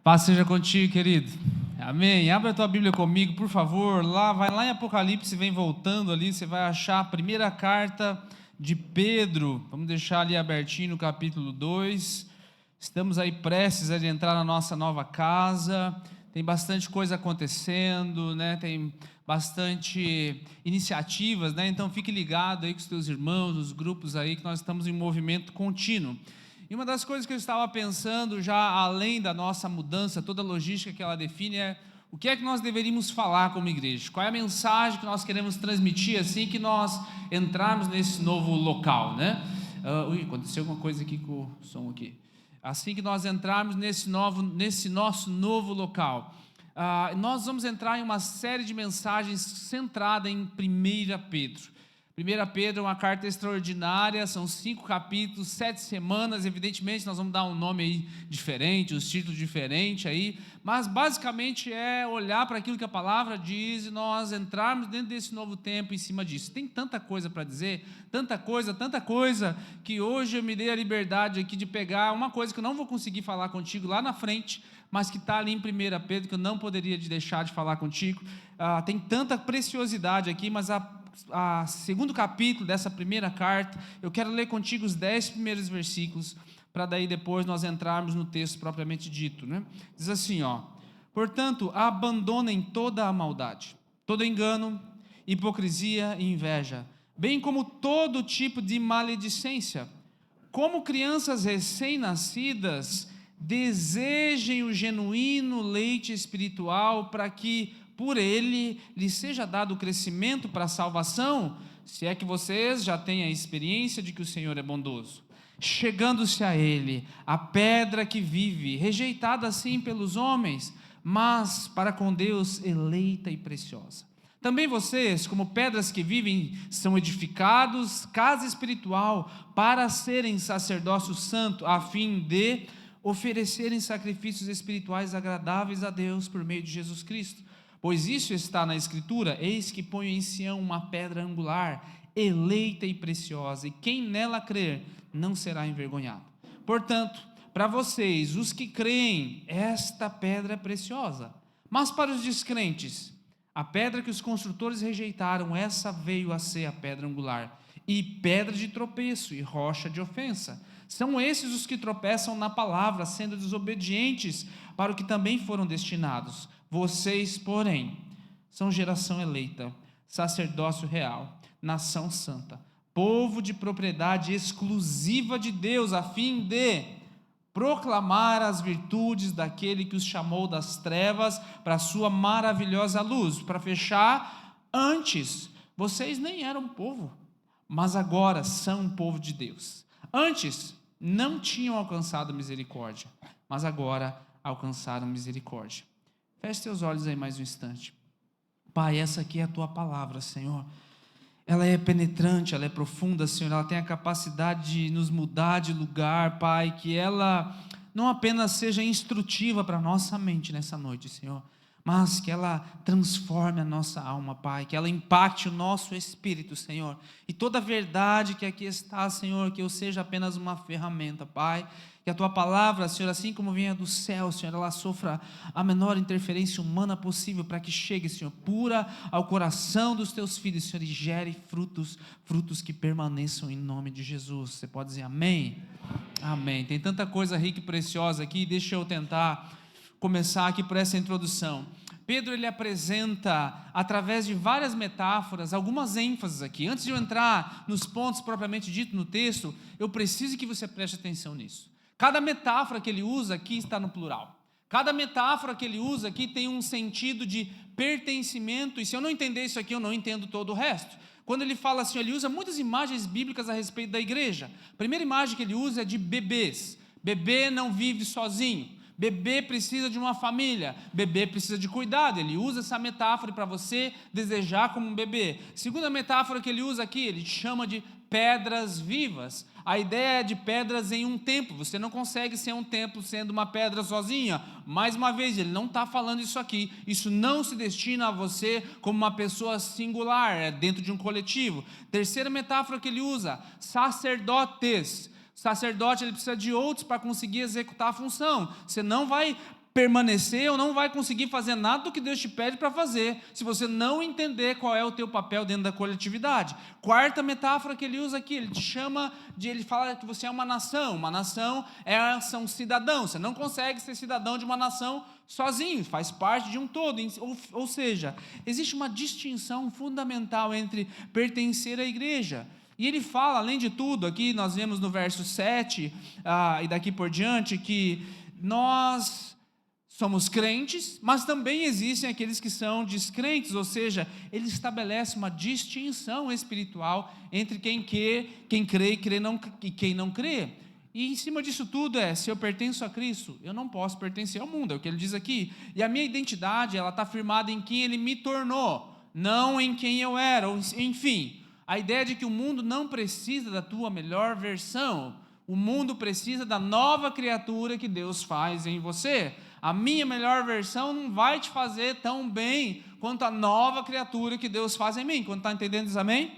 Paz seja contigo, querido. Amém. Abra a tua Bíblia comigo, por favor. Vai lá em Apocalipse, vem voltando ali, você vai achar a primeira carta de Pedro. Vamos deixar ali abertinho no capítulo 2. Estamos aí prestes a entrar na nossa nova casa. Tem bastante coisa acontecendo, né? Tem bastante iniciativas, né? Então fique ligado aí com os teus irmãos, os grupos aí, que nós estamos em movimento contínuo. E uma das coisas que eu estava pensando, já além da nossa mudança, toda a logística que ela define, é o que é que nós deveríamos falar como igreja, qual é a mensagem que nós queremos transmitir assim que nós entrarmos nesse novo local, né? Aconteceu alguma coisa aqui com o som aqui. Assim que nós entrarmos nesse nosso novo local, nós vamos entrar em uma série de mensagens centrada em 1 Pedro. 1 Pedro é uma carta extraordinária, são 5 capítulos, 7 semanas, evidentemente nós vamos dar um nome aí diferente, os títulos diferentes aí, mas basicamente é olhar para aquilo que a palavra diz e nós entrarmos dentro desse novo tempo em cima disso. Tem tanta coisa para dizer, tanta coisa, que hoje eu me dei a liberdade aqui de pegar uma coisa que eu não vou conseguir falar contigo lá na frente, mas que está ali em 1 Pedro, que eu não poderia deixar de falar contigo. Tem tanta preciosidade aqui, mas segundo capítulo dessa primeira carta, eu quero ler contigo os 10 primeiros versículos, para daí depois nós entrarmos no texto propriamente dito, né? Diz assim, portanto, abandonem toda a maldade, todo engano, hipocrisia e inveja, bem como todo tipo de maledicência. Como crianças recém-nascidas, desejem o genuíno leite espiritual, para que por ele lhe seja dado o crescimento para a salvação, se é que vocês já têm a experiência de que o Senhor é bondoso. Chegando-se a ele, a pedra que vive, rejeitada assim pelos homens, mas para com Deus eleita e preciosa. Também vocês, como pedras que vivem, são edificados casa espiritual para serem sacerdócio santo, a fim de oferecerem sacrifícios espirituais agradáveis a Deus por meio de Jesus Cristo. Pois isso está na Escritura: eis que ponho em Sião uma pedra angular, eleita e preciosa, e quem nela crer não será envergonhado. Portanto, para vocês, os que creem, esta pedra é preciosa. Mas para os descrentes, a pedra que os construtores rejeitaram, essa veio a ser a pedra angular, e pedra de tropeço e rocha de ofensa. São esses os que tropeçam na palavra, sendo desobedientes para o que também foram destinados. Vocês, porém, são geração eleita, sacerdócio real, nação santa, povo de propriedade exclusiva de Deus, a fim de proclamar as virtudes daquele que os chamou das trevas para a sua maravilhosa luz. Para fechar, antes vocês nem eram povo, mas agora são um povo de Deus. Antes não tinham alcançado misericórdia, mas agora alcançaram misericórdia. Feche teus olhos aí mais um instante. Pai, essa aqui é a tua palavra, Senhor. Ela é penetrante, ela é profunda, Senhor. Ela tem a capacidade de nos mudar de lugar, Pai. Que ela não apenas seja instrutiva para a nossa mente nessa noite, Senhor, mas que ela transforme a nossa alma, Pai. Que ela impacte o nosso espírito, Senhor. E toda a verdade que aqui está, Senhor, que eu seja apenas uma ferramenta, Pai. Que a tua palavra, Senhor, assim como venha do céu, Senhor, ela sofra a menor interferência humana possível, para que chegue, Senhor, pura ao coração dos teus filhos, Senhor, e gere frutos que permaneçam em nome de Jesus. Você pode dizer amém? Amém. Tem tanta coisa rica e preciosa aqui, deixa eu tentar começar aqui por essa introdução. Pedro, ele apresenta, através de várias metáforas, algumas ênfases aqui. Antes de eu entrar nos pontos propriamente dito no texto, eu preciso que você preste atenção nisso. Cada metáfora que ele usa aqui está no plural. Cada metáfora que ele usa aqui tem um sentido de pertencimento, e se eu não entender isso aqui, eu não entendo todo o resto. Quando ele fala assim, ele usa muitas imagens bíblicas a respeito da igreja. A primeira imagem que ele usa é de bebês. Bebê não vive sozinho. Bebê precisa de uma família, bebê precisa de cuidado. Ele usa essa metáfora para você desejar como um bebê. Segunda metáfora que ele usa aqui, ele chama de pedras vivas. A ideia é de pedras em um templo. Você não consegue ser um templo sendo uma pedra sozinha. Mais uma vez, ele não está falando isso aqui. Isso não se destina a você como uma pessoa singular, é dentro de um coletivo. Terceira metáfora que ele usa, sacerdotes. Sacerdote, ele precisa de outros para conseguir executar a função. Você não vai permanecer ou não vai conseguir fazer nada do que Deus te pede para fazer, se você não entender qual é o teu papel dentro da coletividade. Quarta metáfora que ele usa aqui, ele fala que você é uma nação são cidadãos, você não consegue ser cidadão de uma nação sozinho, faz parte de um todo, ou seja, existe uma distinção fundamental entre pertencer à igreja. E ele fala, além de tudo, aqui nós vemos no verso 7, e daqui por diante, que nós somos crentes, mas também existem aqueles que são descrentes, ou seja, ele estabelece uma distinção espiritual entre quem crê e quem não crê. E em cima disso tudo se eu pertenço a Cristo, eu não posso pertencer ao mundo, é o que ele diz aqui. E a minha identidade, ela está firmada em quem ele me tornou, não em quem eu era, enfim. A ideia de que o mundo não precisa da tua melhor versão, o mundo precisa da nova criatura que Deus faz em você. A minha melhor versão não vai te fazer tão bem quanto a nova criatura que Deus faz em mim. Quando está entendendo isso, amém?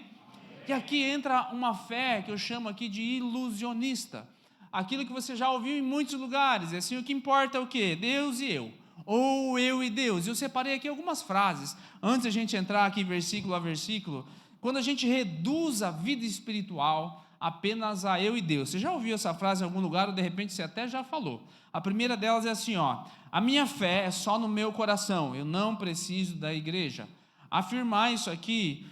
E aqui entra uma fé que eu chamo aqui de ilusionista. Aquilo que você já ouviu em muitos lugares, assim, o que importa é o quê? Deus e eu, ou eu e Deus. Eu separei aqui algumas frases, antes de a gente entrar aqui versículo a versículo. Quando a gente reduz a vida espiritual apenas a eu e Deus. Você já ouviu essa frase em algum lugar, ou de repente você até já falou. A primeira delas é assim, a minha fé é só no meu coração, eu não preciso da igreja. Afirmar isso aqui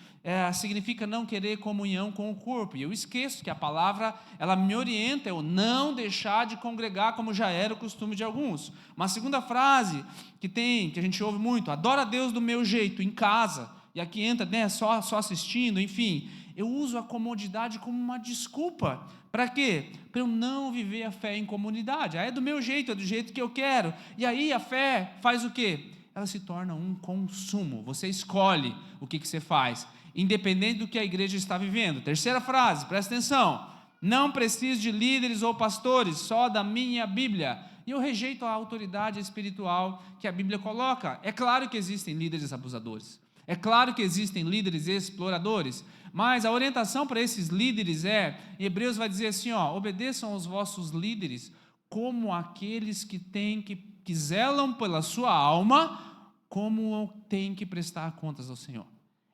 significa não querer comunhão com o corpo, e eu esqueço que a palavra, ela me orienta, eu não deixar de congregar, como já era o costume de alguns. Uma segunda frase que a gente ouve muito, adora a Deus do meu jeito, em casa, e aqui entra, só assistindo, enfim. Eu uso a comodidade como uma desculpa. Para quê? Para eu não viver a fé em comunidade. É do meu jeito, é do jeito que eu quero. E aí a fé faz o quê? Ela se torna um consumo. Você escolhe o que você faz, independente do que a igreja está vivendo. Terceira frase, presta atenção. Não preciso de líderes ou pastores, só da minha Bíblia. E eu rejeito a autoridade espiritual que a Bíblia coloca. É claro que existem líderes abusadores. É claro que existem líderes exploradores, mas a orientação para esses líderes em Hebreus vai dizer assim, obedeçam aos vossos líderes como aqueles que zelam pela sua alma, como têm que prestar contas ao Senhor.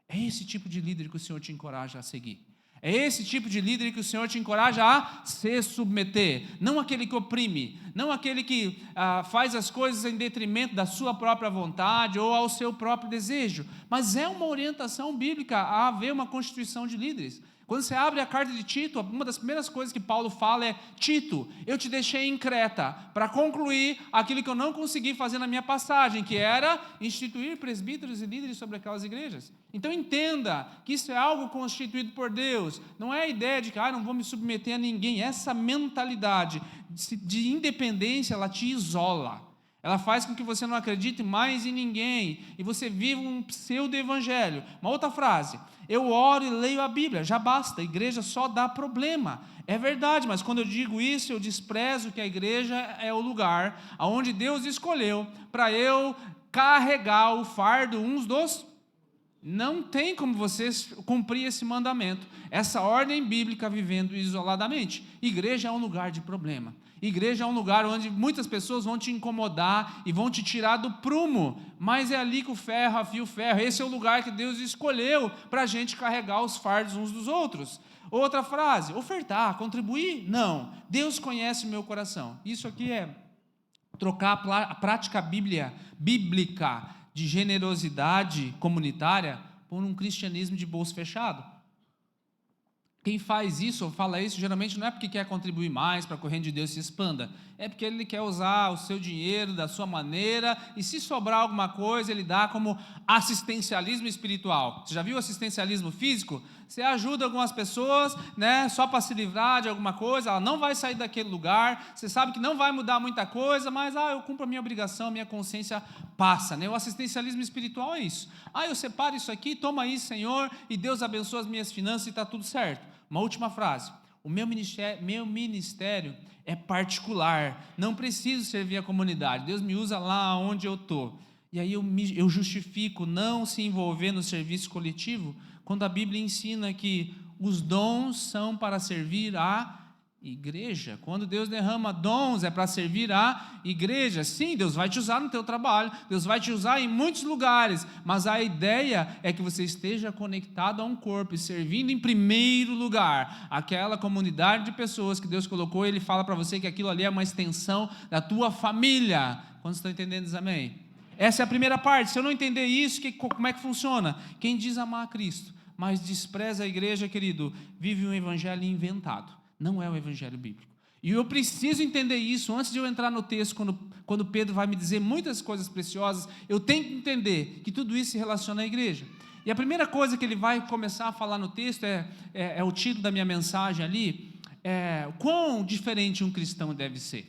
É esse tipo de líder que o Senhor te encoraja a seguir. É esse tipo de líder que o Senhor te encoraja a se submeter, não aquele que oprime, não aquele que faz as coisas em detrimento da sua própria vontade ou ao seu próprio desejo, mas é uma orientação bíblica a haver uma constituição de líderes. Quando você abre a carta de Tito, uma das primeiras coisas que Paulo fala é: Tito, eu te deixei em Creta para concluir aquilo que eu não consegui fazer na minha passagem, que era instituir presbíteros e líderes sobre aquelas igrejas. Então entenda que isso é algo constituído por Deus, não é a ideia de que não vou me submeter a ninguém. Essa mentalidade de independência, ela te isola. Ela faz com que você não acredite mais em ninguém e você viva um pseudo-evangelho. Uma outra frase: eu oro e leio a Bíblia, já basta, a igreja só dá problema. É verdade, mas quando eu digo isso, eu desprezo que a igreja é o lugar onde Deus escolheu para eu carregar o fardo uns dos... Não tem como você cumprir esse mandamento, essa ordem bíblica vivendo isoladamente. Igreja é um lugar de problema. Igreja é um lugar onde muitas pessoas vão te incomodar e vão te tirar do prumo, mas é ali que o ferro afia o ferro. Esse é o lugar que Deus escolheu para a gente carregar os fardos uns dos outros. Outra frase: ofertar, contribuir? Não. Deus conhece o meu coração. Isso aqui é trocar a prática bíblica de generosidade comunitária por um cristianismo de bolso fechado. Quem faz isso ou fala isso, geralmente não é porque quer contribuir mais para que o reino de Deus se expanda, é porque ele quer usar o seu dinheiro da sua maneira, e se sobrar alguma coisa, ele dá como assistencialismo espiritual. Você já viu assistencialismo físico? Você ajuda algumas pessoas, só para se livrar de alguma coisa, ela não vai sair daquele lugar, você sabe que não vai mudar muita coisa, mas eu cumpro a minha obrigação, a minha consciência passa. O assistencialismo espiritual é isso. Eu separo isso aqui, toma isso, Senhor, e Deus abençoa as minhas finanças e está tudo certo. Uma última frase: o meu ministério é particular, não preciso servir a comunidade, Deus me usa lá onde eu estou. E aí eu justifico não se envolver no serviço coletivo, quando a Bíblia ensina que os dons são para servir a igreja. Quando Deus derrama dons, é para servir a igreja. Sim, Deus vai te usar no teu trabalho, Deus vai te usar em muitos lugares, mas a ideia é que você esteja conectado a um corpo e servindo em primeiro lugar aquela comunidade de pessoas que Deus colocou. Ele fala para você que aquilo ali é uma extensão da tua família. Quantos estão entendendo isso? Amém? Essa é a primeira parte. Se eu não entender isso, como é que funciona? Quem diz amar a Cristo, mas despreza a igreja, querido, vive um evangelho inventado. Não é o evangelho bíblico. E eu preciso entender isso antes de eu entrar no texto, quando Pedro vai me dizer muitas coisas preciosas. Eu tenho que entender que tudo isso se relaciona à igreja. E a primeira coisa que ele vai começar a falar no texto é o título da minha mensagem ali, quão diferente um cristão deve ser.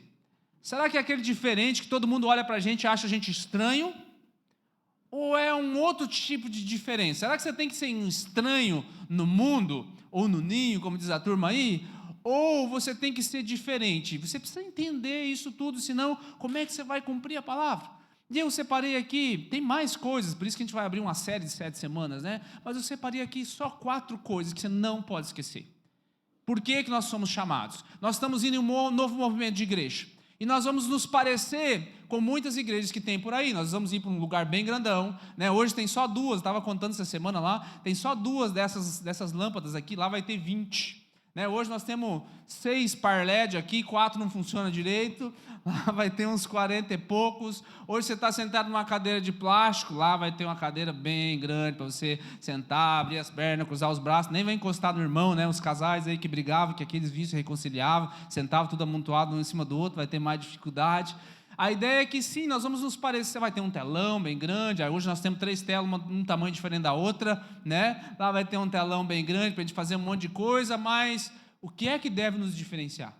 Será que é aquele diferente que todo mundo olha para a gente e acha a gente estranho? Ou é um outro tipo de diferença? Será que você tem que ser um estranho no mundo, ou no ninho, como diz a turma aí? Ou você tem que ser diferente? Você precisa entender isso tudo, senão como é que você vai cumprir a palavra? E eu separei aqui, tem mais coisas, por isso que a gente vai abrir uma série de 7 semanas, né? Mas eu separei aqui só 4 coisas que você não pode esquecer. Por que nós somos chamados? Nós estamos indo em um novo movimento de igreja. E nós vamos nos parecer com muitas igrejas que tem por aí. Nós vamos ir para um lugar bem grandão, né? Hoje tem só 2, estava contando essa semana lá, tem só 2 dessas lâmpadas aqui, lá vai ter 20. Né? Hoje nós temos 6 par LED aqui, 4 não funciona direito, lá vai ter uns 40 e poucos. Hoje você está sentado numa cadeira de plástico, lá vai ter uma cadeira bem grande para você sentar, abrir as pernas, cruzar os braços, nem vai encostar no irmão, né? Os casais aí que brigavam, que aqueles vícios reconciliavam, sentavam tudo amontoado um em cima do outro, vai ter mais dificuldade. A ideia é que sim, nós vamos nos parecer, vai ter um telão bem grande, hoje nós temos 3 telas, um tamanho diferente da outra, né? Lá vai ter um telão bem grande para a gente fazer um monte de coisa, mas o que é que deve nos diferenciar?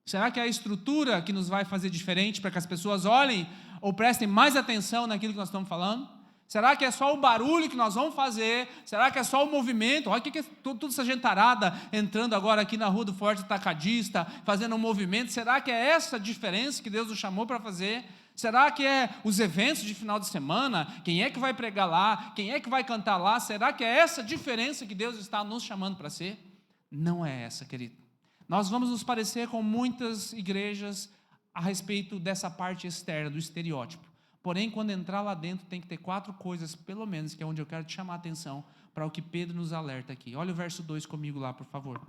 Será que é a estrutura que nos vai fazer diferente para que as pessoas olhem ou prestem mais atenção naquilo que nós estamos falando? Será que é só o barulho que nós vamos fazer? Será que é só o movimento? Olha o que é toda essa gentarada entrando agora aqui na Rua do Forte Atacadista, fazendo um movimento. Será que é essa diferença que Deus nos chamou para fazer? Será que é os eventos de final de semana? Quem é que vai pregar lá? Quem é que vai cantar lá? Será que é essa diferença que Deus está nos chamando para ser? Não é essa, querido. Nós vamos nos parecer com muitas igrejas a respeito dessa parte externa, do estereótipo. Porém, quando entrar lá dentro, tem que ter 4 coisas, pelo menos, que é onde eu quero te chamar a atenção, para o que Pedro nos alerta aqui. Olha o verso 2 comigo lá, por favor.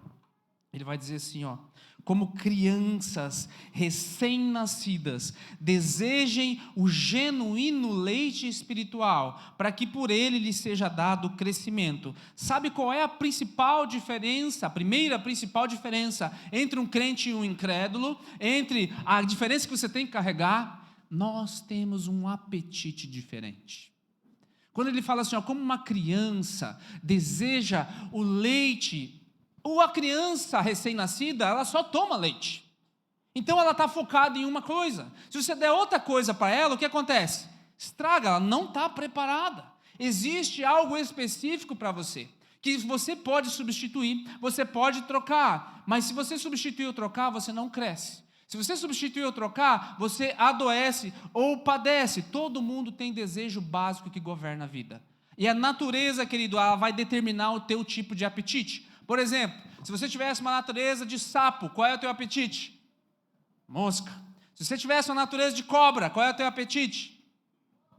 Ele vai dizer assim, ó: como crianças recém-nascidas, desejem o genuíno leite espiritual, para que por ele lhes seja dado crescimento. Sabe qual é a principal diferença, a primeira principal diferença entre um crente e um incrédulo? Entre a diferença que você tem que carregar? Nós temos um apetite diferente. Quando ele fala assim, ó, como uma criança deseja o leite, ou a criança recém-nascida, ela só toma leite. Então ela está focada em uma coisa. Se você der outra coisa para ela, o que acontece? Estraga, ela não está preparada. Existe algo específico para você, que você pode substituir, você pode trocar, mas se você substituir ou trocar, você não cresce. Se você substituir ou trocar, você adoece ou padece. Todo mundo tem desejo básico que governa a vida. E a natureza, querido, ela vai determinar o teu tipo de apetite. Por exemplo, se você tivesse uma natureza de sapo, qual é o teu apetite? Mosca. Se você tivesse uma natureza de cobra, qual é o teu apetite?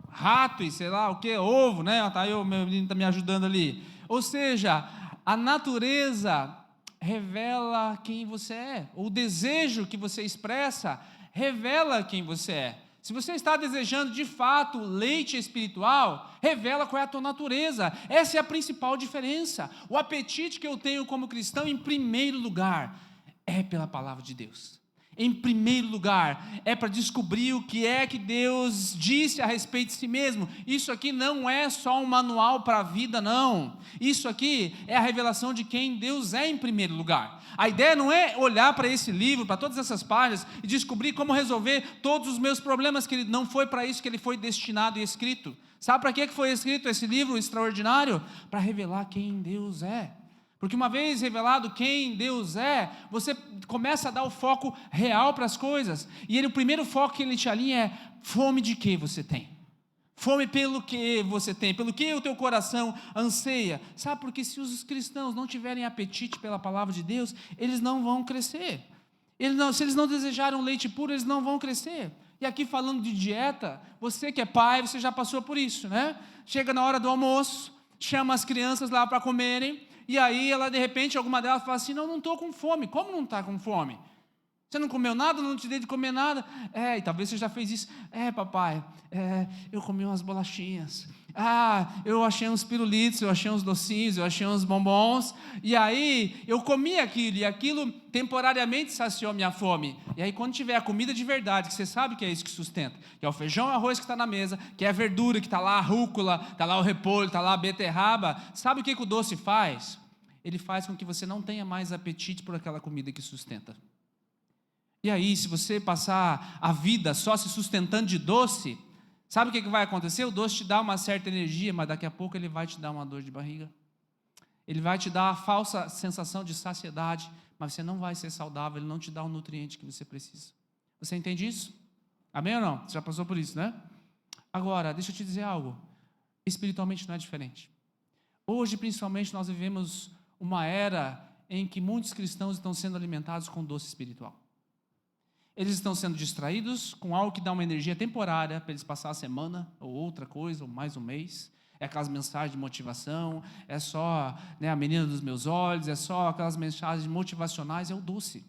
Rato e sei lá o que, ovo, né? Tá aí, o meu menino está me ajudando ali. Ou seja, a natureza revela quem você é. O desejo que você expressa revela quem você é. Se você está desejando de fato leite espiritual, revela qual é a tua natureza. Essa é a principal diferença. O apetite que eu tenho como cristão, em primeiro lugar, é pela palavra de Deus. Em primeiro lugar, é para descobrir o que é que Deus disse a respeito de si mesmo. Isso aqui não é só um manual para a vida, não. Isso aqui é a revelação de quem Deus é em primeiro lugar. A ideia não é olhar para esse livro, para todas essas páginas, e descobrir como resolver todos os meus problemas, que não foi para isso que ele foi destinado e escrito. Sabe para que foi escrito esse livro extraordinário? Para revelar quem Deus é. Porque uma vez revelado quem Deus é, você começa a dar o foco real para as coisas. E o primeiro foco que ele te alinha é fome de que você tem. Fome pelo que você tem, pelo que o teu coração anseia. Sabe, porque se os cristãos não tiverem apetite pela palavra de Deus, eles não vão crescer. Se eles não desejaram leite puro, eles não vão crescer. E aqui falando de dieta, você que é pai, você já passou por isso, né? Chega na hora do almoço, chama as crianças lá para comerem, e aí ela, de repente, alguma delas fala assim, não estou com fome. Como não está com fome? Você não comeu nada, não te dei de comer nada? E talvez você já fez isso. Papai, eu comi umas bolachinhas. Eu achei uns pirulitos, eu achei uns docinhos, eu achei uns bombons. E aí, eu comi aquilo, e aquilo temporariamente saciou minha fome. E aí, quando tiver a comida de verdade, que você sabe que é isso que sustenta, que é o feijão e arroz que está na mesa, que é a verdura, que está lá a rúcula, está lá o repolho, está lá a beterraba, sabe o que o doce faz? Ele faz com que você não tenha mais apetite por aquela comida que sustenta. E aí, se você passar a vida só se sustentando de doce, sabe o que vai acontecer? O doce te dá uma certa energia, mas daqui a pouco ele vai te dar uma dor de barriga. Ele vai te dar a falsa sensação de saciedade, mas você não vai ser saudável, ele não te dá o nutriente que você precisa. Você entende isso? Amém ou não? Você já passou por isso, né? Agora, deixa eu te dizer algo. Espiritualmente não é diferente. Hoje, principalmente, nós vivemos uma era em que muitos cristãos estão sendo alimentados com doce espiritual. Eles estão sendo distraídos com algo que dá uma energia temporária para eles passar a semana, ou outra coisa, ou mais um mês. É aquelas mensagens de motivação, é só a menina dos meus olhos, é só aquelas mensagens motivacionais, é o doce.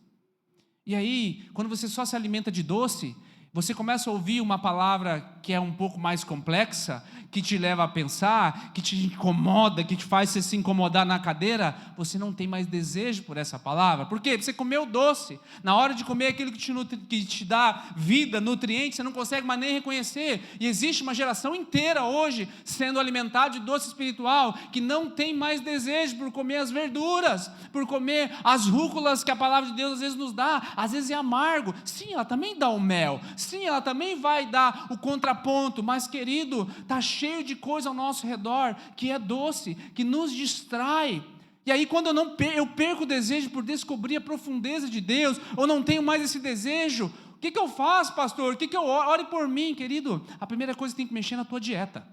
E aí, quando você só se alimenta de doce, você começa a ouvir uma palavra que é um pouco mais complexa, que te leva a pensar, que te incomoda, que te faz você se incomodar na cadeira, você não tem mais desejo por essa palavra. Por quê? Porque você comeu doce. Na hora de comer aquilo que te dá vida, nutrientes, você não consegue mais nem reconhecer. E existe uma geração inteira hoje sendo alimentada de doce espiritual, que não tem mais desejo por comer as verduras, por comer as rúculas que a palavra de Deus às vezes nos dá. Às vezes é amargo. Sim, ela também dá o mel. Sim, ela também vai dar o contraponto, mas querido, está cheio de coisa ao nosso redor, que é doce, que nos distrai. E aí quando eu perco o desejo por descobrir a profundeza de Deus, ou não tenho mais esse desejo, o que eu faço, pastor? Ore por mim, querido. A primeira coisa que tem que mexer na tua dieta.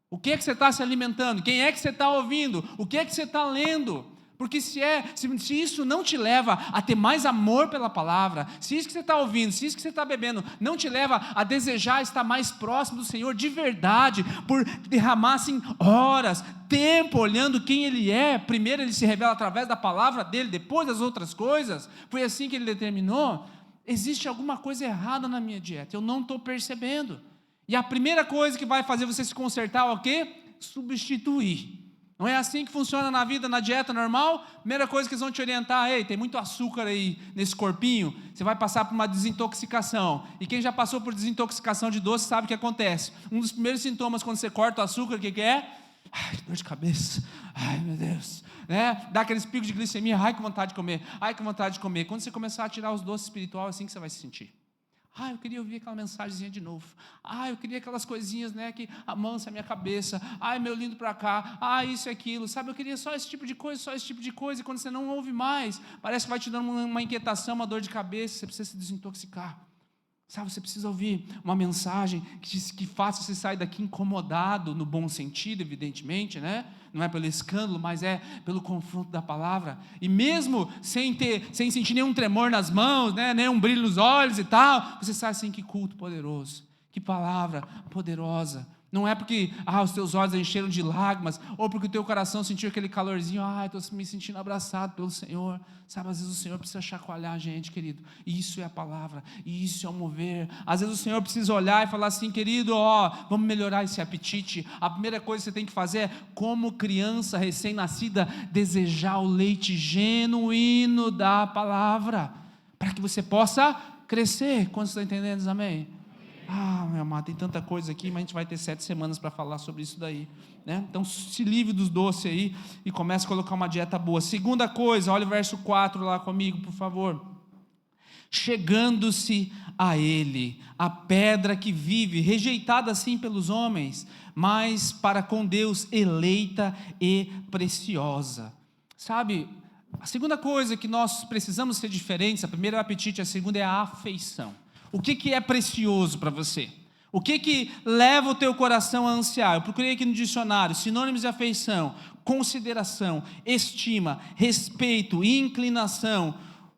O que é que você está se alimentando? Quem é que você está ouvindo? O que é que você está lendo? Porque se isso não te leva a ter mais amor pela palavra, se isso que você está ouvindo, se isso que você está bebendo não te leva a desejar estar mais próximo do Senhor de verdade, por derramar assim horas, tempo olhando quem Ele é, primeiro Ele se revela através da palavra dEle, depois das outras coisas, foi assim que Ele determinou, existe alguma coisa errada na minha dieta, eu não estou percebendo. E a primeira coisa que vai fazer você se consertar é o quê? Substituir. Não é assim que funciona na vida, na dieta normal? Primeira coisa que eles vão te orientar, tem muito açúcar aí nesse corpinho, você vai passar por uma desintoxicação. E quem já passou por desintoxicação de doce sabe o que acontece. Um dos primeiros sintomas quando você corta o açúcar, o que é? Dor de cabeça, meu Deus, dá aqueles picos de glicemia, que vontade de comer, que vontade de comer. Quando você começar a tirar os doces espirituais, é assim que você vai se sentir. Eu queria ouvir aquela mensagenzinha de novo. Eu queria aquelas coisinhas, que amansa a minha cabeça. Meu lindo para cá. Isso e aquilo. Sabe, eu queria só esse tipo de coisa, só esse tipo de coisa. E quando você não ouve mais, parece que vai te dando uma inquietação, uma dor de cabeça. Você precisa se desintoxicar. Sabe, você precisa ouvir uma mensagem que faça você sair daqui incomodado, no bom sentido, evidentemente, Não é pelo escândalo, mas é pelo confronto da palavra. E mesmo sem sentir nenhum tremor nas mãos, nenhum brilho nos olhos e tal, você sabe assim, que culto poderoso, que palavra poderosa. Não é porque os teus olhos encheram de lágrimas, ou porque o teu coração sentiu aquele calorzinho, estou me sentindo abraçado pelo Senhor. Sabe, às vezes o Senhor precisa chacoalhar a gente, querido. Isso é a palavra, isso é o mover. Às vezes o Senhor precisa olhar e falar assim, querido, vamos melhorar esse apetite. A primeira coisa que você tem que fazer é, como criança recém-nascida, desejar o leite genuíno da palavra, para que você possa crescer. Quantos estão entendendo? Amém? Meu amado, tem tanta coisa aqui, mas a gente vai ter 7 semanas para falar sobre isso daí, Então se livre dos doces aí e comece a colocar uma dieta boa. Segunda coisa, olha o verso 4 lá comigo, por favor. Chegando-se a ele, a pedra que vive, rejeitada assim pelos homens, mas para com Deus eleita e preciosa. Sabe, a segunda coisa que nós precisamos ser diferentes, a primeira é o apetite, a segunda é a afeição. O que é precioso para você? O que leva o teu coração a ansiar? Eu procurei aqui no dicionário, sinônimos de afeição: consideração, estima, respeito, inclinação,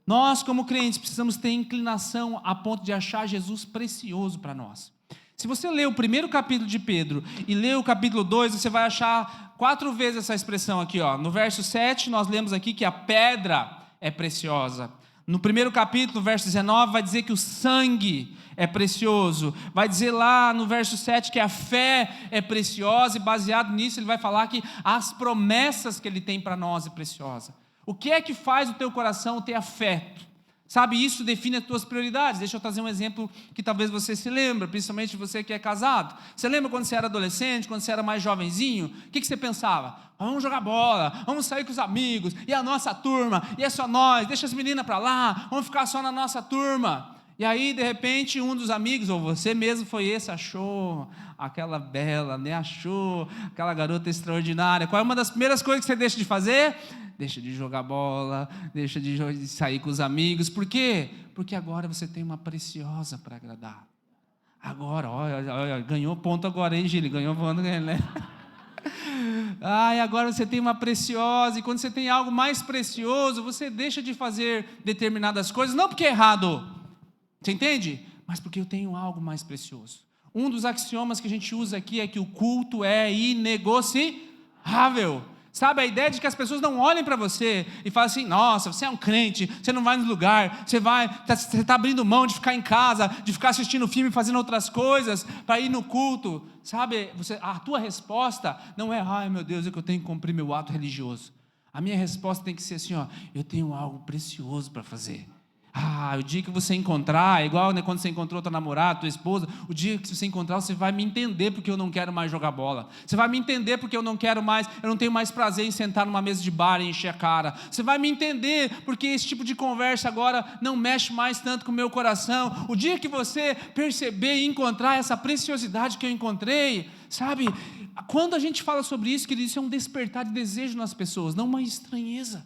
Nós, como crentes, precisamos ter inclinação a ponto de achar Jesus precioso para nós. Se você ler o primeiro capítulo de Pedro e ler o capítulo 2, você vai achar 4 vezes essa expressão aqui, ó. No verso 7, nós lemos aqui que a pedra é preciosa. No primeiro capítulo, verso 19, vai dizer que o sangue é precioso. Vai dizer lá no verso 7 que a fé é preciosa, e baseado nisso ele vai falar que as promessas que ele tem para nós é preciosa. O que é que faz o teu coração ter afeto? Sabe, isso define as tuas prioridades. Deixa eu trazer um exemplo que talvez você se lembre, principalmente você que é casado. Você lembra quando você era adolescente, quando você era mais jovenzinho? O que você pensava? Vamos jogar bola, vamos sair com os amigos, e a nossa turma, e é só nós, deixa as meninas para lá, vamos ficar só na nossa turma. E aí, de repente, um dos amigos, ou você mesmo foi esse, achou aquela bela, né? Achou aquela garota extraordinária. Qual é uma das primeiras coisas que você deixa de fazer? Deixa de jogar bola, deixa de sair com os amigos. Por quê? Porque agora você tem uma preciosa para agradar. Agora, olha, ganhou ponto agora, hein, Gili? Ganhou ponto, né? Ai, agora você tem uma preciosa, e quando você tem algo mais precioso, você deixa de fazer determinadas coisas, não porque é errado, você entende? Mas porque eu tenho algo mais precioso. Um dos axiomas que a gente usa aqui é que o culto é inegociável. Sabe, a ideia de que as pessoas não olhem para você e falem assim: nossa, você é um crente, você não vai no lugar, você está abrindo mão de ficar em casa, de ficar assistindo filme, fazendo outras coisas, para ir no culto. Sabe, a tua resposta não é: ai meu Deus, é que eu tenho que cumprir meu ato religioso. A minha resposta tem que ser assim: ó, eu tenho algo precioso para fazer. O dia que você encontrar, igual, né, quando você encontrou tua namorada, tua esposa, o dia que você encontrar, você vai me entender porque eu não quero mais jogar bola. Você vai me entender porque eu não tenho mais prazer em sentar numa mesa de bar e encher a cara. Você vai me entender porque esse tipo de conversa agora não mexe mais tanto com o meu coração. O dia que você perceber e encontrar essa preciosidade que eu encontrei, sabe? Quando a gente fala sobre isso, querido, isso é um despertar de desejo nas pessoas, não uma estranheza.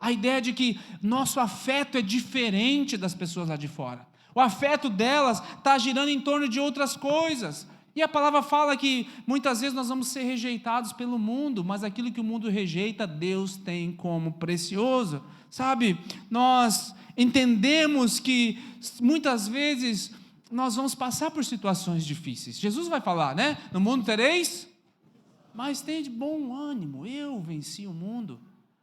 A ideia de que nosso afeto é diferente das pessoas lá de fora. O afeto delas está girando em torno de outras coisas. E a palavra fala que muitas vezes nós vamos ser rejeitados pelo mundo, mas aquilo que o mundo rejeita, Deus tem como precioso. Sabe, nós entendemos que muitas vezes nós vamos passar por situações difíceis. Jesus vai falar, né? No mundo tereis, mas tem de bom ânimo, eu venci o mundo.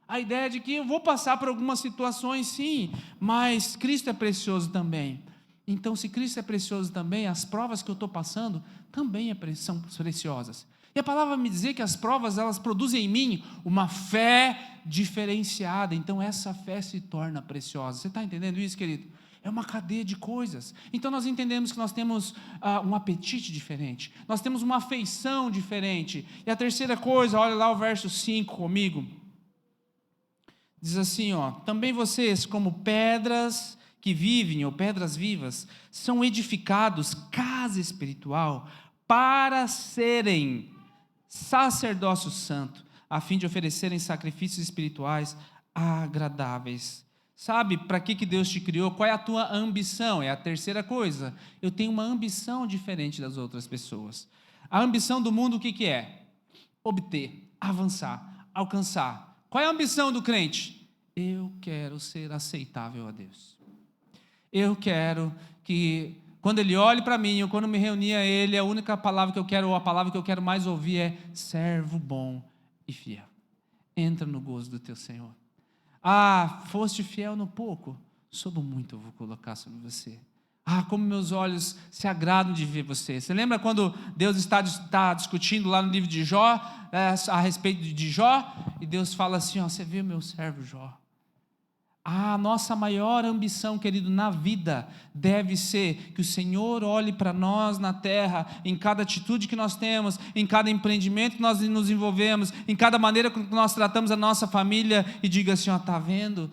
A ideia de que eu vou passar por algumas situações, sim, mas Cristo é precioso também. Então, se Cristo é precioso também, as provas que eu estou passando também são preciosas. E a palavra me dizer que as provas, elas produzem em mim uma fé diferenciada. Então, essa fé se torna preciosa. Você está entendendo isso, querido? É uma cadeia de coisas. Então nós entendemos que nós temos um apetite diferente, nós temos uma afeição diferente. E a terceira coisa, olha lá o verso 5 comigo. Diz assim, ó: também vocês, como pedras que vivem, ou pedras vivas, são edificados casa espiritual para serem sacerdócio santo, a fim de oferecerem sacrifícios espirituais agradáveis. Sabe para que Deus te criou? Qual é a tua ambição? É a terceira coisa. Eu tenho uma ambição diferente das outras pessoas. A ambição do mundo o que é? Obter, avançar, alcançar. Qual é a ambição do crente? Eu quero ser aceitável a Deus. Eu quero que, quando Ele olhe para mim, ou quando me reunir a Ele, a única palavra que eu quero, ou a palavra que eu quero mais ouvir é: servo bom e fiel. Entra no gozo do teu Senhor. Foste fiel no pouco, sobre muito eu vou colocar sobre você. Como meus olhos se agradam de ver você. Você lembra quando Deus está discutindo lá no livro de Jó, a respeito de Jó, e Deus fala assim: você vê o meu servo Jó. A nossa maior ambição, querido, na vida deve ser que o Senhor olhe para nós na terra, em cada atitude que nós temos, em cada empreendimento que nós nos envolvemos, em cada maneira que nós tratamos a nossa família, e diga assim: está vendo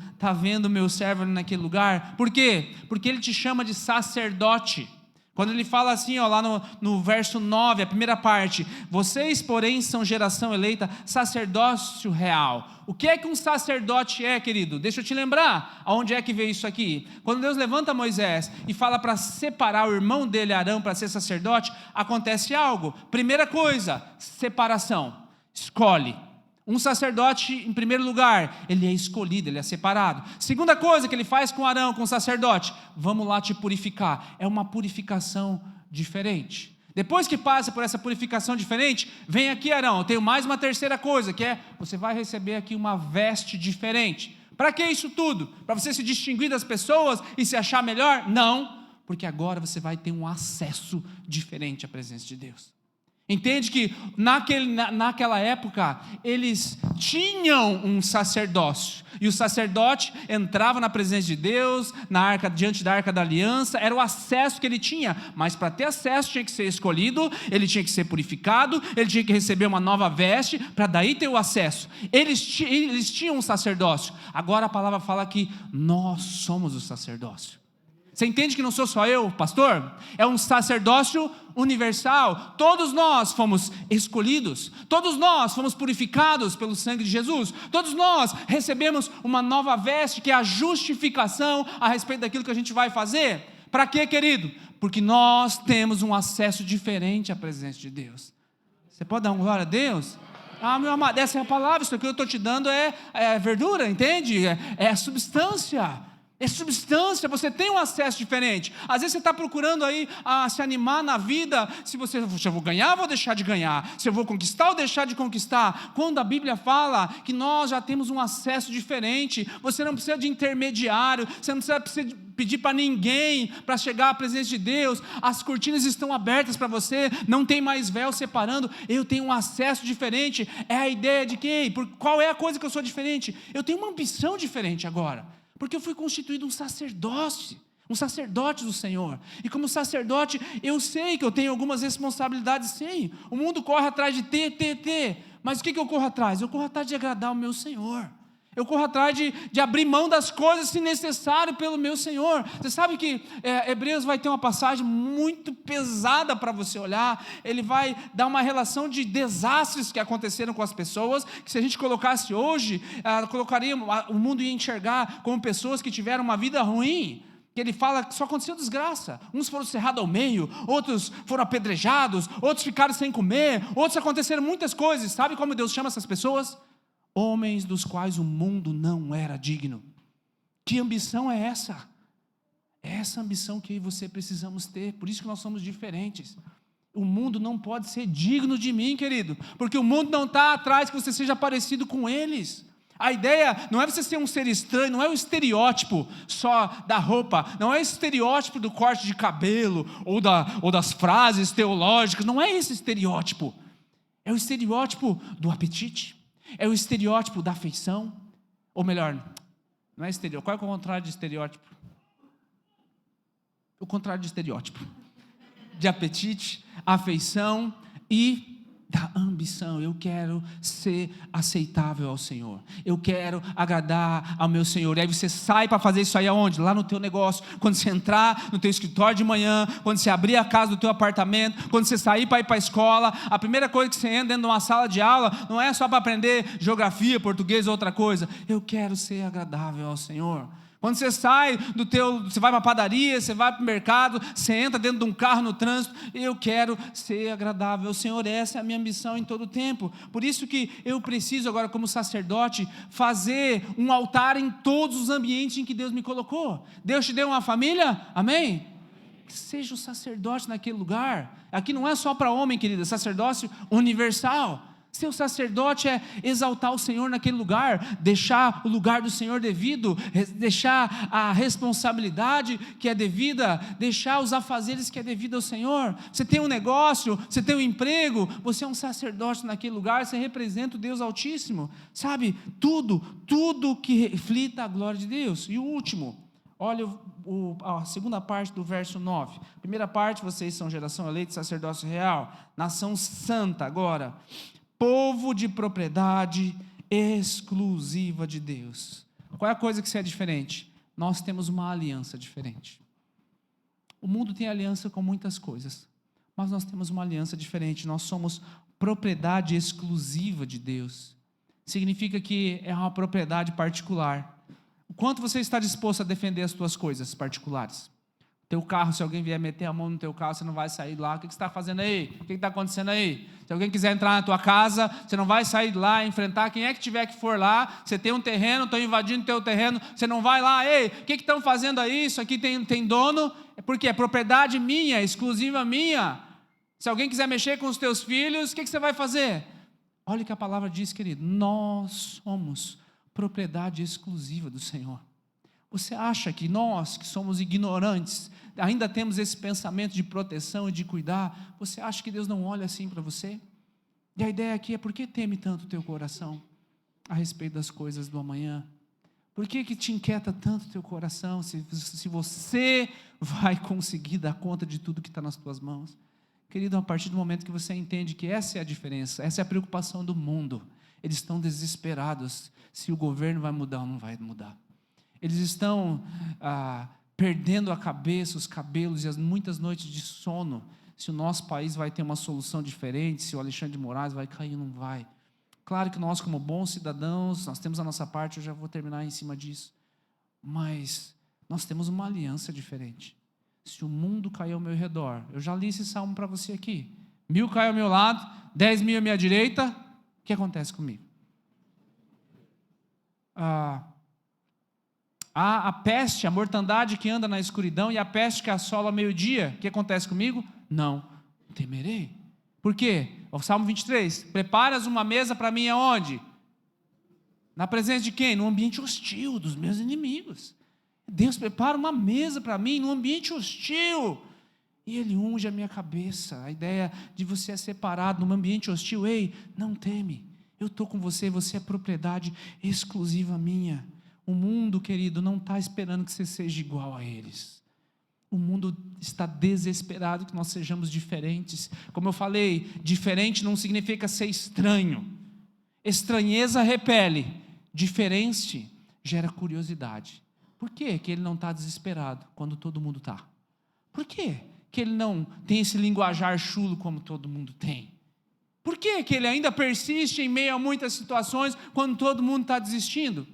o meu servo ali naquele lugar? Por quê? Porque Ele te chama de sacerdote. Quando Ele fala assim, lá no verso 9, a primeira parte: vocês, porém, são geração eleita, sacerdócio real. O que é que um sacerdote é, querido? Deixa eu te lembrar, aonde é que veio isso aqui? Quando Deus levanta Moisés e fala para separar o irmão dele, Arão, para ser sacerdote, acontece algo. Primeira coisa, separação. Escolhe. Um sacerdote, em primeiro lugar, ele é escolhido, ele é separado. Segunda coisa que ele faz com Arão, com o sacerdote: vamos lá te purificar. É uma purificação diferente. Depois que passa por essa purificação diferente, vem aqui, Arão, eu tenho mais uma terceira coisa, que é, você vai receber aqui uma veste diferente. Para que isso tudo? Para você se distinguir das pessoas e se achar melhor? Não, porque agora você vai ter um acesso diferente à presença de Deus. Entende que naquela época eles tinham um sacerdócio, e o sacerdote entrava na presença de Deus, diante da arca da aliança, era o acesso que ele tinha, mas para ter acesso tinha que ser escolhido, ele tinha que ser purificado, ele tinha que receber uma nova veste, para daí ter o acesso. Eles tinham um sacerdócio. Agora a palavra fala que nós somos o sacerdócio. Você entende que não sou só eu, pastor? É um sacerdócio universal. Todos nós fomos escolhidos. Todos nós fomos purificados pelo sangue de Jesus. Todos nós recebemos uma nova veste, que é a justificação a respeito daquilo que a gente vai fazer. Para quê, querido? Porque nós temos um acesso diferente à presença de Deus. Você pode dar uma glória a Deus? Ah, meu amado, essa é a palavra. Isso que eu estou te dando é verdura, entende? É substância. É substância, você tem um acesso diferente. Às vezes você está procurando aí se animar na vida, se eu vou ganhar, vou deixar de ganhar, se eu vou conquistar ou deixar de conquistar. Quando a Bíblia fala que nós já temos um acesso diferente, você não precisa de intermediário, você não precisa pedir para ninguém para chegar à presença de Deus, as cortinas estão abertas para você, não tem mais véu separando, eu tenho um acesso diferente. É a ideia de que, qual é a coisa que eu sou diferente? Eu tenho uma ambição diferente agora. Porque eu fui constituído um sacerdote do Senhor. E como sacerdote, eu sei que eu tenho algumas responsabilidades, sim. O mundo corre atrás de ter. Mas o que eu corro atrás? Eu corro atrás de agradar o meu Senhor. Eu corro atrás de abrir mão das coisas, se necessário, pelo meu Senhor. Você sabe que Hebreus vai ter uma passagem muito pesada para você olhar. Ele vai dar uma relação de desastres que aconteceram com as pessoas, que se a gente colocasse hoje, o mundo ia enxergar como pessoas que tiveram uma vida ruim. Que ele fala que só aconteceu desgraça. Uns foram cerrados ao meio, outros foram apedrejados, outros ficaram sem comer, outros aconteceram muitas coisas. Sabe como Deus chama essas pessoas? Homens dos quais o mundo não era digno. Que ambição é essa? É essa ambição que eu e você precisamos ter. Por isso que nós somos diferentes. O mundo não pode ser digno de mim, querido, porque o mundo não está atrás que você seja parecido com eles. A ideia não é você ser um ser estranho, não é o estereótipo só da roupa, não é o estereótipo do corte de cabelo ou das frases teológicas, não é esse estereótipo. É o estereótipo do apetite. É o estereótipo da afeição, ou melhor, não é estereótipo. Qual é o contrário de estereótipo? O contrário de estereótipo. De apetite, afeição e da ambição. Eu quero ser aceitável ao Senhor. Eu quero agradar ao meu Senhor. E aí você sai para fazer isso aí aonde? Lá no teu negócio. Quando você entrar no teu escritório de manhã, quando você abrir a casa do teu apartamento, quando você sair para ir para a escola, a primeira coisa que você entra dentro de uma sala de aula não é só para aprender geografia, português ou outra coisa. Eu quero ser agradável ao Senhor. Quando você sai você vai para a padaria, você vai para o mercado, você entra dentro de um carro no trânsito, eu quero ser agradável ao Senhor, essa é a minha ambição em todo o tempo. Por isso que eu preciso agora, como sacerdote, fazer um altar em todos os ambientes em que Deus me colocou. Deus te deu uma família? Amém? Seja o sacerdote naquele lugar. Aqui não é só para homem, querida, é sacerdócio universal. Ser o sacerdote é exaltar o Senhor naquele lugar, deixar o lugar do Senhor devido, deixar a responsabilidade que é devida, deixar os afazeres que é devido ao Senhor. Você tem um negócio, você tem um emprego, você é um sacerdote naquele lugar, você representa o Deus Altíssimo, sabe? Tudo que reflita a glória de Deus. E o último, olha a segunda parte do verso 9. Primeira parte, vocês são geração eleita, sacerdócio real, nação santa agora. Povo de propriedade exclusiva de Deus. Qual é a coisa que você é diferente? Nós temos uma aliança diferente. O mundo tem aliança com muitas coisas, mas nós temos uma aliança diferente. Nós somos propriedade exclusiva de Deus. Significa que é uma propriedade particular. O quanto você está disposto a defender as suas coisas particulares? Teu carro, se alguém vier meter a mão no teu carro, você não vai sair de lá. O que você está fazendo aí? O que está acontecendo aí? Se alguém quiser entrar na tua casa, você não vai sair de lá, enfrentar quem é que tiver que for lá. Você tem um terreno, estão invadindo o teu terreno, você não vai lá, ei, o que estão fazendo aí? Isso aqui tem dono, porque é propriedade minha, exclusiva minha. Se alguém quiser mexer com os teus filhos, o que você vai fazer? Olha o que a palavra diz, querido, nós somos propriedade exclusiva do Senhor. Você acha que nós, que somos ignorantes, ainda temos esse pensamento de proteção e de cuidar? Você acha que Deus não olha assim para você? E a ideia aqui é: por que teme tanto o teu coração a respeito das coisas do amanhã? Por que te inquieta tanto o teu coração se você vai conseguir dar conta de tudo que está nas tuas mãos? Querido, a partir do momento que você entende que essa é a diferença, essa é a preocupação do mundo, eles estão desesperados se o governo vai mudar ou não vai mudar. Eles estão perdendo a cabeça, os cabelos e as muitas noites de sono, se o nosso país vai ter uma solução diferente, se o Alexandre de Moraes vai cair ou não vai. Claro que nós, como bons cidadãos, nós temos a nossa parte, eu já vou terminar em cima disso, mas nós temos uma aliança diferente. Se o mundo cair ao meu redor, eu já li esse salmo para você aqui, 1000 caem ao meu lado, 10.000 à minha direita, o que acontece comigo? Há a peste, a mortandade que anda na escuridão e a peste que assola ao meio-dia. O que acontece comigo? Não temerei. Por quê? O Salmo 23. Preparas uma mesa para mim aonde? Na presença de quem? No ambiente hostil dos meus inimigos. Deus prepara uma mesa para mim no ambiente hostil. E Ele unge a minha cabeça. A ideia de você é separado num ambiente hostil. Ei, não teme. Eu estou com você, você é propriedade exclusiva minha. O mundo, querido, não está esperando que você seja igual a eles. O mundo está desesperado que nós sejamos diferentes. Como eu falei, diferente não significa ser estranho. Estranheza repele. Diferente gera curiosidade. Por que ele não está desesperado quando todo mundo está? Por que ele não tem esse linguajar chulo como todo mundo tem? Por que ele ainda persiste em meio a muitas situações quando todo mundo está desistindo?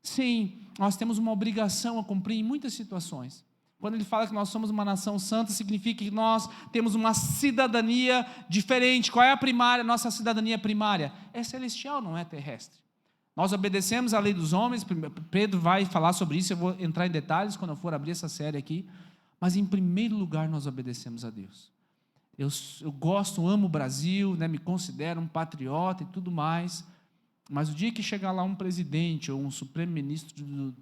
Sim, nós temos uma obrigação a cumprir em muitas situações. Quando ele fala que nós somos uma nação santa, significa que nós temos uma cidadania diferente. Qual é a primária? Nossa cidadania primária é celestial, não é terrestre. Nós obedecemos a lei dos homens. Pedro vai falar sobre isso, eu vou entrar em detalhes quando eu for abrir essa série aqui. Mas em primeiro lugar nós obedecemos a Deus. Eu gosto, amo o Brasil, me considero um patriota e tudo mais. Mas o dia que chegar lá um presidente ou um supremo ministro do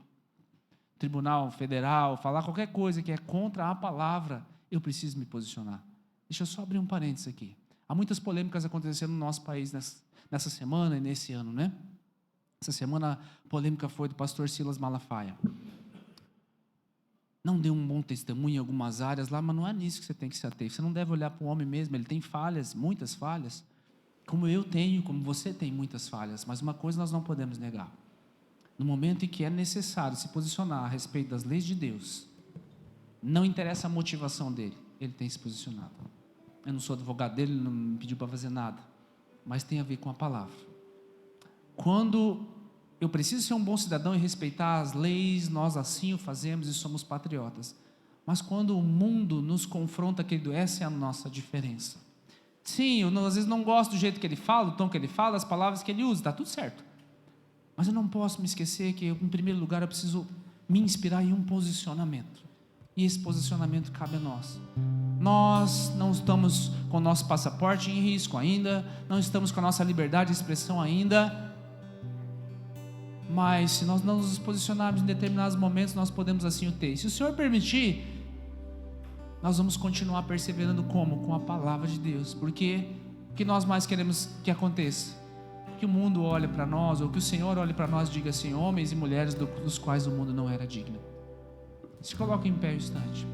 Tribunal Federal, falar qualquer coisa que é contra a palavra, eu preciso me posicionar. Deixa eu só abrir um parênteses aqui. Há muitas polêmicas acontecendo no nosso país nessa semana e nesse ano, né? Essa semana a polêmica foi do pastor Silas Malafaia. Não deu um bom testemunho em algumas áreas lá, mas não é nisso que você tem que se ater. Você não deve olhar para o homem mesmo, ele tem falhas, muitas falhas. Como eu tenho, como você tem muitas falhas, mas uma coisa nós não podemos negar. No momento em que é necessário se posicionar a respeito das leis de Deus, não interessa a motivação dele, ele tem se posicionado. Eu não sou advogado dele, ele não me pediu para fazer nada, mas tem a ver com a palavra. Quando eu preciso ser um bom cidadão e respeitar as leis, nós assim o fazemos e somos patriotas. Mas quando o mundo nos confronta, querido, essa é a nossa diferença. Sim, eu às vezes não gosto do jeito que ele fala, o tom que ele fala, as palavras que ele usa, está tudo certo. Mas eu não posso me esquecer que, em primeiro lugar, eu preciso me inspirar em um posicionamento. E esse posicionamento cabe a nós. Nós não estamos com o nosso passaporte em risco ainda, não estamos com a nossa liberdade de expressão ainda, mas se nós não nos posicionarmos em determinados momentos, nós podemos assim o ter. Se o Senhor permitir, nós vamos continuar perseverando como? Com a palavra de Deus. Porque o que nós mais queremos que aconteça? Que o mundo olhe para nós, ou que o Senhor olhe para nós e diga assim: homens e mulheres dos quais o mundo não era digno. Se coloque em pé um instante.